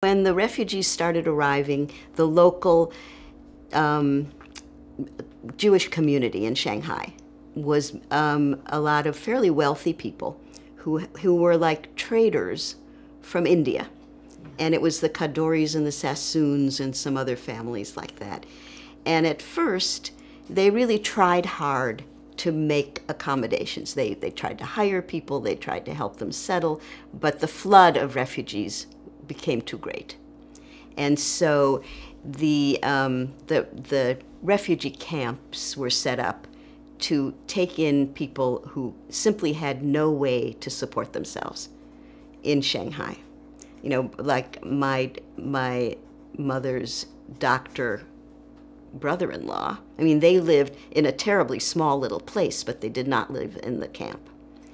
when the refugees started arriving, the local Jewish community in Shanghai was a lot of fairly wealthy people who were like traders from India. And it was the Kadoris and the Sassoons and some other families like that. And at first, they really tried hard to make accommodations. They tried to hire people, they tried to help them settle, but the flood of refugees became too great. And so the refugee camps were set up to take in people who simply had no way to support themselves in Shanghai. You know, like my mother's doctor brother-in-law. I mean, they lived in a terribly small little place, but they did not live in the camp.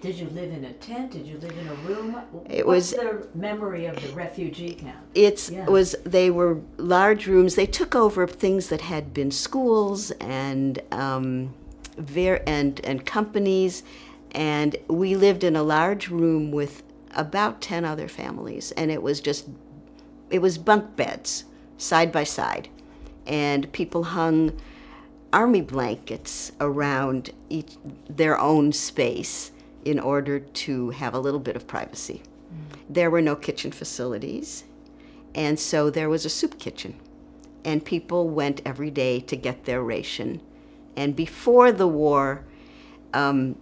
Did you live in a tent? Did you live in a room? What's the memory of the refugee camp? They were large rooms. They took over things that had been schools and companies, and we lived in a large room with about 10 other families, and it was bunk beds side by side, and people hung army blankets around their own space in order to have a little bit of privacy. There were no kitchen facilities, and so there was a soup kitchen, and people went every day to get their ration. And before the war, the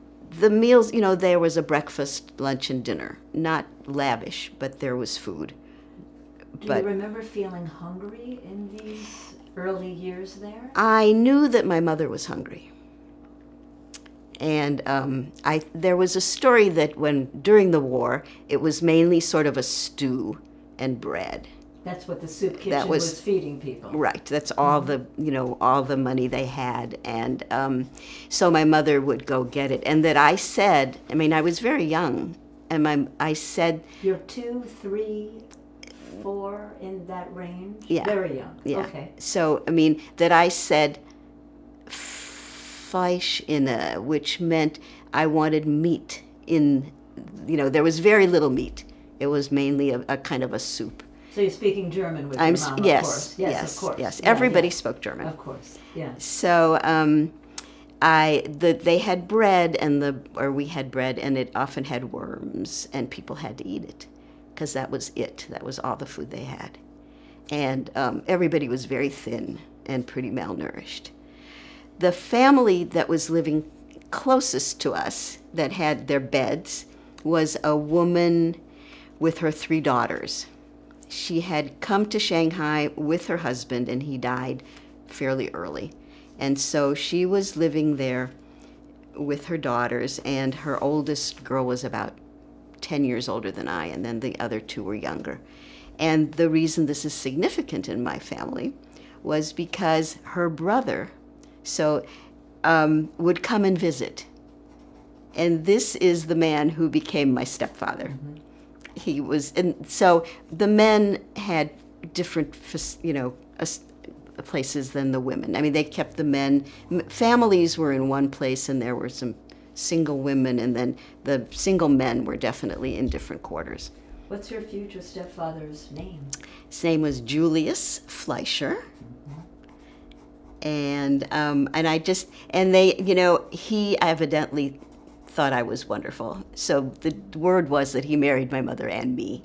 meals, you know, there was a breakfast, lunch, and dinner. Not lavish, but there was food. Do you remember feeling hungry in these early years there? I knew that my mother was hungry. And there was a story that during the war, it was mainly sort of a stew and bread. That's what the soup kitchen was feeding people. Right. That's all all the money they had. And so my mother would go get it. And that I said, I mean, I was very young. And I said... You're 2, 3, 4 in that range? Yeah. Very young. Yeah. Okay. So, I mean, that I said Fleisch which meant I wanted meat in, there was very little meat. It was mainly a kind of a soup. So you're speaking German with your mom, of course. Yes, of course. Yes. Everybody spoke German. Of course, yeah. So they had bread, we had bread, and it often had worms, and people had to eat it, because that was it. That was all the food they had. And everybody was very thin and pretty malnourished. The family that was living closest to us, that had their beds, was a woman with her 3 daughters. She had come to Shanghai with her husband, and he died fairly early. And so she was living there with her daughters, and her oldest girl was about 10 years older than I, and then the other 2 were younger. And the reason this is significant in my family was because her brother would come and visit. And this is the man who became my stepfather. Mm-hmm. And so the men had different, places than the women. I mean, they kept the men, families were in one place, and there were some single women, and then the single men were definitely in different quarters. What's your future stepfather's name? His name was Julius Fleischer. Mm-hmm. He evidently thought I was wonderful. So the word was that he married my mother and me.